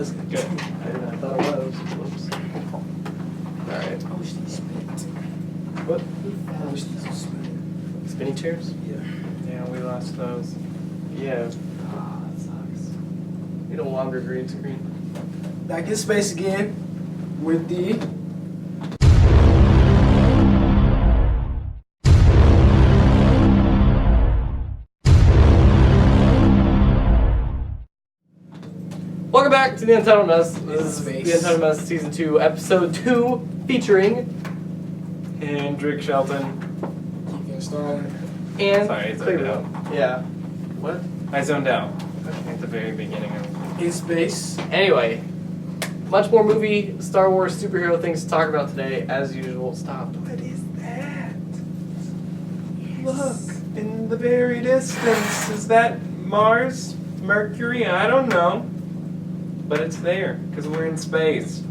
wasn't. Good. I thought it was. Whoops. Alright. I wish these spit. What? I wish these were spinning. Spinning chairs? Yeah. Yeah, we lost those. Yeah. Ah, that sucks. Need a longer green screen. Back in space again with the Welcome back to the Untitled Mess. This is Space. the Untitled Mess Season 2, Episode 2, featuring Hendrik Shelton. Keep Starling. and Sorry, it's Cleveland. zoned Yeah. What? I zoned out at the very beginning of In space. Anyway, much more movie, Star Wars, superhero things to talk about today, as usual. Stop. What is that? Look, in the very distance. Is that Mars? Mercury? I don't know. But it's there, because we're in space.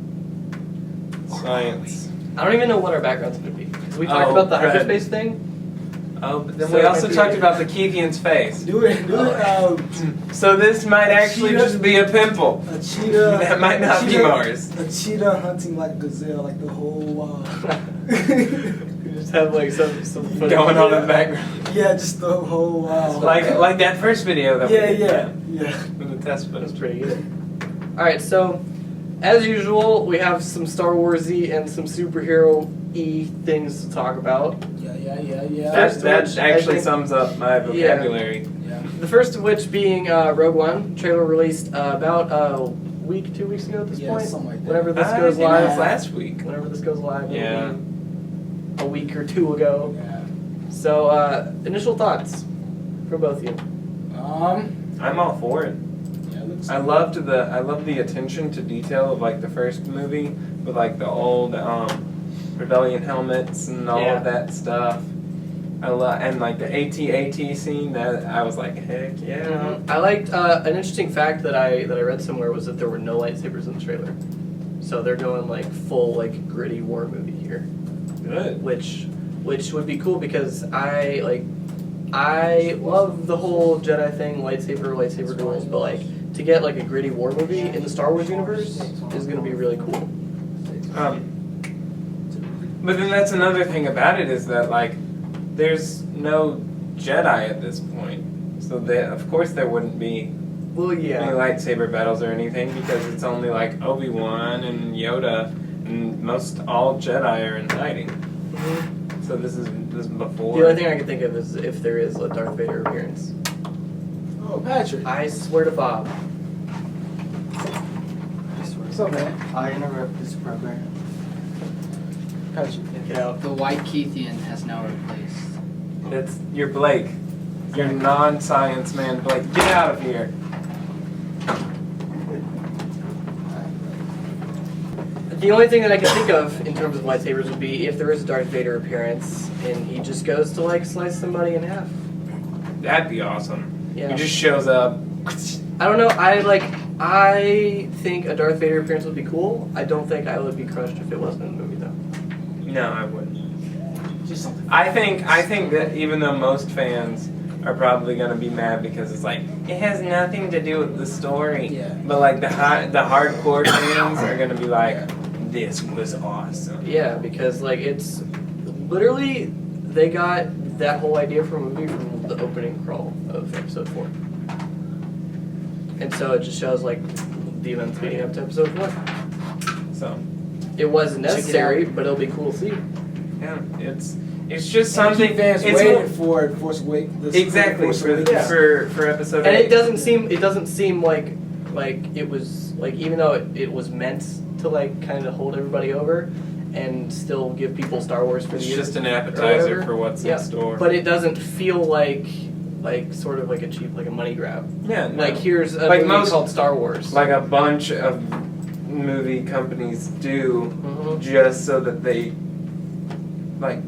Science. I don't even know what our background's going to be. Because we talked about the right. hyperspace thing. Oh, but then So we it also might be talked a- about the Keithian's face. Do it. So this might actually cheetah- just be a pimple. A cheetah. That might not be Mars. A cheetah hunting like a gazelle, like the whole. We just have like some footage. Going on in the background. Yeah, just the whole. Like that first video that Yeah, we did. yeah. With the test That's footage. pretty good. Alright, so as usual, we have some Star Wars-y and some superhero-y things to talk about. Yeah. First That of which, I actually think- sums up my vocabulary. Yeah. The first of which being Rogue One, trailer released about a week, 2 weeks ago at this Yeah, point. something like that. Whenever this I goes think it was live. last week. Whenever this goes live, Yeah. it'll be a week or two ago. Yeah. So, initial thoughts from both of you. I'm all for it. Yeah, it looks I loved the attention to detail of like the first movie with like the old rebellion helmets and all Yeah. of that stuff. And like the AT-AT scene, that I was like, heck yeah. I liked an interesting fact that I read somewhere was that there were no lightsabers in the trailer. So they're going like full like gritty war movie here, Good. which would be cool because I love the whole Jedi thing, lightsaber duels, but like to get like a gritty war movie in the Star Wars universe is gonna be really cool. But then that's another thing about it is that like there's no Jedi at this point, so of course there wouldn't be Well, any lightsaber battles or anything because it's only like Obi-Wan and Yoda, and most all Jedi are in hiding. Mhm. So this is before. The only thing I can think of is if there is a Darth Vader appearance. Oh, Patrick. I swear to Bob. What's up, man? I interrupt this program. Patrick. Get out. The white Keithian has now replaced. You're Blake. You're non-science man, Blake. Get out of here. The only thing that I can think of in terms of lightsabers would be if there is a Darth Vader appearance and he just goes to like slice somebody in half. That'd be awesome. Yeah. He just shows up. I don't know. I think a Darth Vader appearance would be cool. I don't think I would be crushed if it wasn't in the movie though. No, I wouldn't. Just something. I think that even though most fans are probably gonna be mad because it's like it has nothing to do with the story. Yeah. But like the hardcore fans are gonna be like, this was awesome. Yeah, because like it's literally they got that whole idea from a movie from the opening crawl of Episode 4, and so it just shows like the events leading up to Episode 4. So It wasn't Check it necessary, out. but it'll be cool to see. yeah, it's just something. fans It's waited more- for it, Force Awakens. exactly Force for Awakens. for episode And 8. it doesn't seem like it was like, even though it was meant to like kind of hold everybody over and still give people Star Wars for It's the just an or appetizer whatever. for what's Yeah, in store. but it doesn't feel like sort of like a cheap, like a money grab. yeah, no. Like here's a Like movie most- called Star Wars. like a bunch of movie companies do, Mhm. just so that they like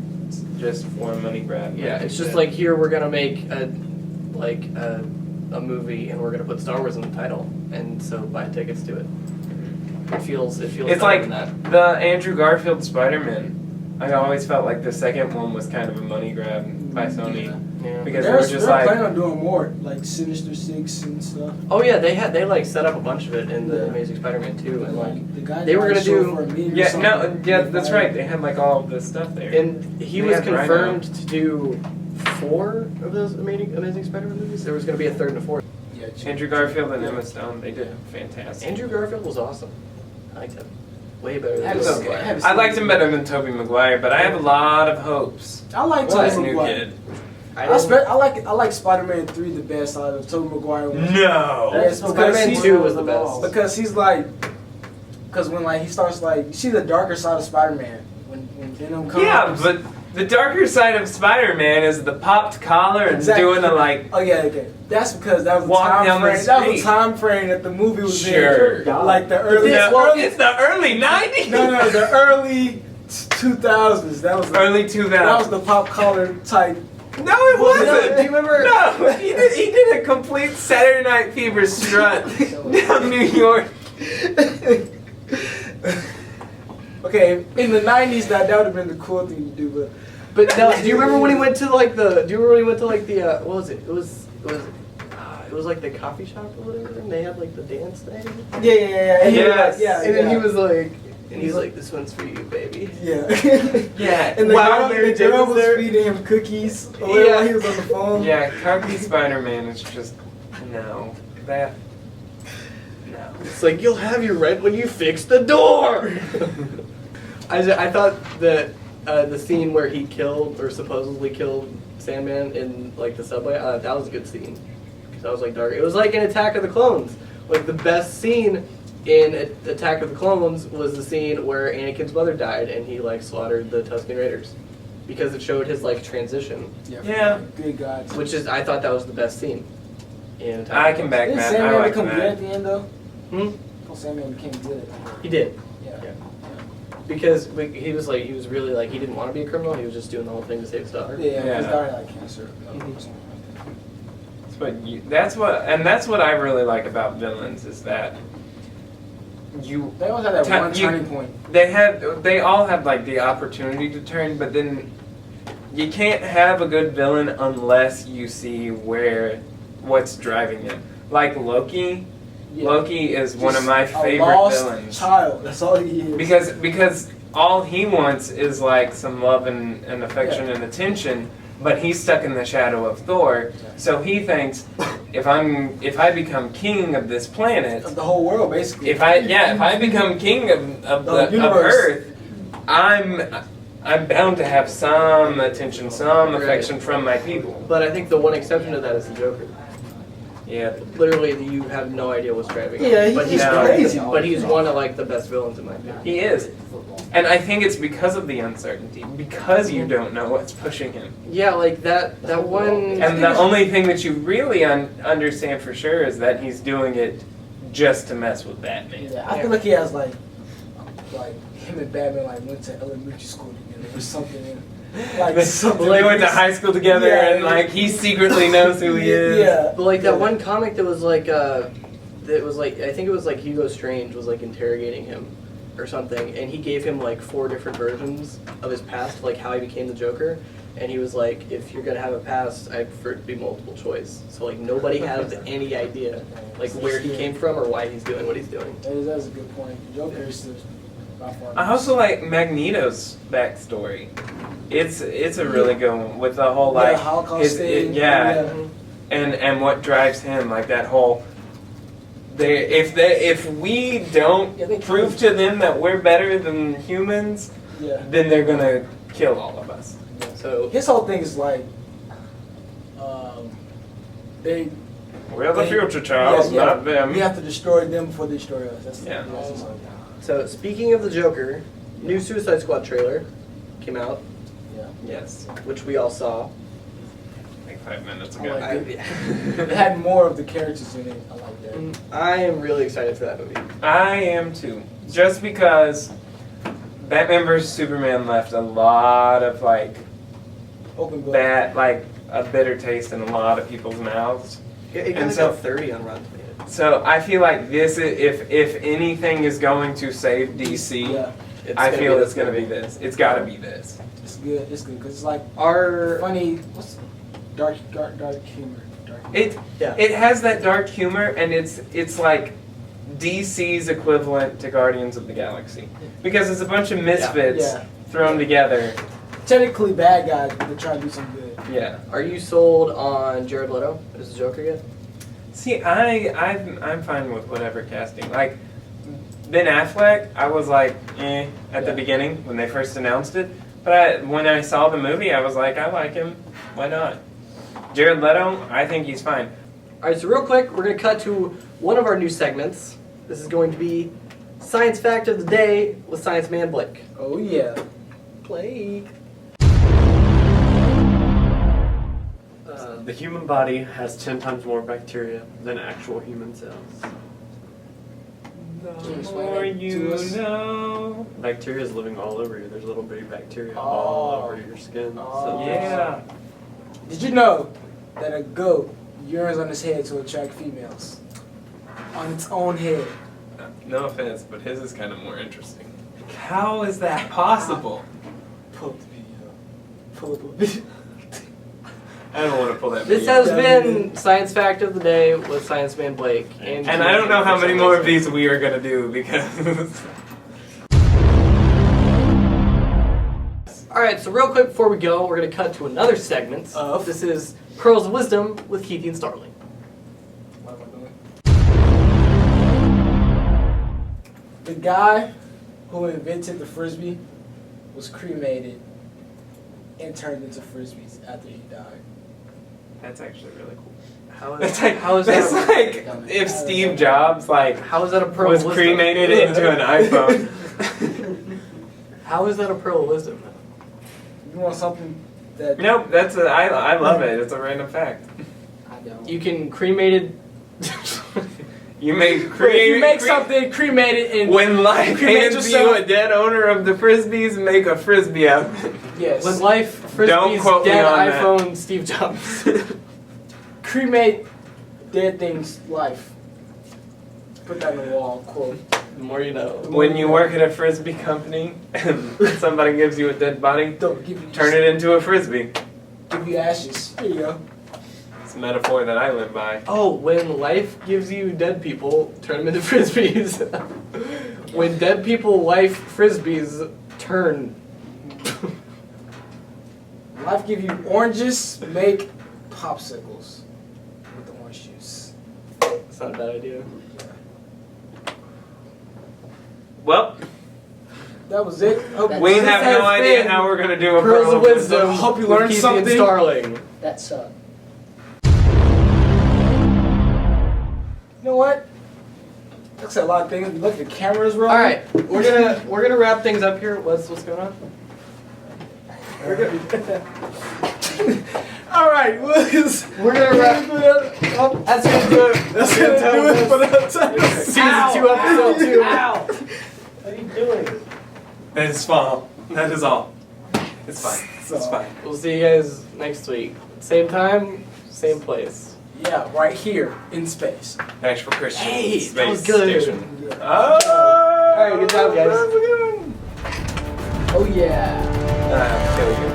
just for a money grab. Yeah, like it's you just said. like here we're gonna make a movie and we're gonna put Star Wars in the title, and so buy tickets to it. It feels it's better like than that. the Andrew Garfield SpiderMan. I always felt like the second one was kind of a money grab. by Sony Yeah. because They're, they were just they're like, planning on doing more, like Sinister Six and stuff. Oh yeah, they like set up a bunch of it in the Amazing Spider-Man 2, and like The guy they were gonna do- for a meeting or yeah, something. no, yeah, that's right. They had like all of this stuff there. and he They was had Rhino. confirmed to do 4 of those Amazing Spider-Man movies. There was gonna be a third and a fourth. Yeah, Andrew Garfield and Emma Stone, they did fantastic. Andrew Garfield was awesome. I liked him. Way better than Haven't Tobey seen- Maguire. haven't I liked him better than Tobey Maguire, but I have a lot of hopes I like for this Tobey new Maguire. kid. I like Spider-Man 3 the best out of Tobey Maguire. No. Yes, because Spider-Man he's- 2 was the best. Because he's like, because when like he starts like, you see the darker side of Spider-Man when Venom comes. Yeah, but the darker side of Spider-Man is the popped collar and Exactly. doing the like. Oh yeah, okay. That's because that was the Walk time down the frame. That was the street. time frame that the movie was Sure. in. Like the early, It's the early '90s. no, the early 2000s. That was the, Early that was 2000s. the pop collar type. No, it wasn't. No, do you remember- No, he did a complete Saturday Night Fever strut down New York. Okay, in the 90s that would have been the cool thing to do, But no, do you remember when he went to like the? Do you remember when he went to like the? What was it? It was like the coffee shop or whatever, and they had like the dance thing. yeah. And he was Yes. like, yeah, And then he yeah. was like, and he's like, "This one's for you, baby." Yeah. Yeah. And the Wow, girl, Mary the Jane girl was was there. feeding him cookies while he was on the phone. Yeah, Cocky Spider-Man is just no. That no. It's like you'll have your rent when you fix the door. I thought that the scene where he killed or supposedly killed Sandman in like the subway, that was a good scene. Cause that was like dark. It was like in Attack of the Clones. Like the best scene in Attack of the Clones was the scene where Anakin's mother died and he like slaughtered the Tusken Raiders, because it showed his like transition, Yeah. Good God. which is I thought that was the best scene. In Attack I of the can Clones. back Didn't that. I Sandman like become good that. at the end though? Hmm? Sandman became good at the end. He did. Yeah. Yeah. Because he was really like he didn't want to be a criminal. He was just doing the whole thing to save his daughter. Yeah, his Yeah. daughter had cancer. That's what I really like about villains is that you They always had that one You- turning point. they all have like the opportunity to turn, but then you can't have a good villain unless you see what's driving them. Like Loki. Yeah. Loki is one of my A favorite lost villains. child. That's all he is. Because all he wants is like some love and affection and attention, but he's stuck in the shadow of Thor. So he thinks, if I become king of this planet, Of the whole world, basically. if I become king of The universe. Earth, I'm bound to have some attention, some Right. affection from my people. But I think the one exception to that is the Joker. Yeah. Literally, you have no idea what's driving him. Yeah, but he's crazy. But he's one of like the best villains in my opinion. He is. And I think it's because of the uncertainty, because you don't know what's pushing him. Yeah, like that one. And the only thing that you really understand for sure is that he's doing it just to mess with Batman. Yeah, I feel like he has like him and Batman like went to elementary school together or something. Like something. They went to high school together, Yeah. and like he secretly knows who he is. Yeah. But like that one comic that was like that was like I think it was like Hugo Strange was like interrogating him or something, and he gave him like 4 different versions of his past, like how he became the Joker. And he was like, if you're gonna have a past, I prefer it to be multiple choice. So like nobody has any idea like where he came from or why he's doing what he's doing. That's a good point. Joker is by far. I also like Magneto's backstory. It's a really good one with the whole like Holocaust thing. and what drives him, like that whole. If we don't Yeah, they prove to them that we're better than humans, Yeah. then they're gonna kill all of us. So His whole thing is like, they. We're the they- future, Charles, yeah, not them. We have to destroy them before they destroy us. That's Yeah. that's his whole- So speaking of the Joker, new Suicide Squad trailer came out, Yeah. Yes, which we all saw. like 5 minutes I ago. like it. It had more of the characters in it. I like that. I am really excited for that movie. I am too. Just because Batman vs Superman left a lot of like Open book. bad, like a bitter taste in a lot of people's mouths. It And got so- like a 30 on Rotten Tomatoes. So I feel like this, if anything is going to save DC, Yeah. I feel it's gonna be this. It's gotta be this. It's good. It's good because it's like Our funny. What's dark humor? It has that dark humor, and it's like DC's equivalent to Guardians of the Galaxy because it's a bunch of misfits Yeah. thrown together. Technically bad guys, but they're trying to do something good. Yeah. Are you sold on Jared Leto as the Joker yet? See, I'm fine with whatever casting. Like Ben Affleck, I was like, at the beginning when they first announced it. But when I saw the movie, I was like, I like him. Why not? Jared Leto, I think he's fine. All right, so real quick, we're going to cut to one of our new segments. This is going to be Science Fact of the Day with Science Man Blake. Oh yeah. Blake. The human body has 10 times more bacteria than actual human cells. Can you explain Or that you to us? know. Bacteria is living all over you. There's little bitty bacteria Oh. all over your skin. Oh. Yeah. Did you know that a goat urines on his head to attract females? On its own head. No offense, but his is kind of more interesting. How is that possible? Pull up the video. Pull up the video. I don't want to pull that This video. has been Science Fact of the Day with Science Man Blake. And I don't know how many more of these we are going to do because... Alright, so real quick before we go, we're going to cut to another segment. This is Pearls of Wisdom with Keithy and Starling. What am I doing? The guy who invented the frisbee was cremated and turned into frisbees after he died. That's actually really cool. How That's is, like, how is that's that? like if Steve Jobs How is that a pearl was of wisdom? cremated into an iPhone. How is that a pearl of wisdom? You want something that... Nope, I love it. It's a random fact. I don't. You can cremate it. You make Wait, if you make cre- something cremated and... When life Cremate hands you yourself. a dead owner of the frisbees, make a frisbee out of it. Yes. When life Don't frisbees quote me dead on that. iPhone Steve Jobs. Cremate dead things life. Put that on the wall, quote. The more you know. When you work at a frisbee company and somebody gives you a dead body, Don't give you... turn it into a frisbee. Give you ashes. Here you go. It's a metaphor that I live by. Oh, when life gives you dead people, turn them into frisbees. When dead people life frisbees, turn. Life give you oranges, make popsicles with the orange juice. That's not a bad idea. Well, That was it. Hope we this have has no idea been how we're going to do a Pearls pearl of Wisdom. Hope you with learned Keithy something. And Starling. That sucked. You know what? Looks at a lot of things. Look at the cameras rolling. All right, we're gonna wrap things up here. What's going on? We're gonna. All right, We're gonna wrap. That's gonna do it. That's gonna do it for the time. Season 2, episode 2. Ow! What are you doing? That is all. That is all. It's fine. It's fine. We'll see you guys next week. Same time, same place. Yeah, right here in space. Thanks for Christian. Hey, Space that was good. Station. Yeah. Oh! All right, good job, guys. Oh yeah. Kill you.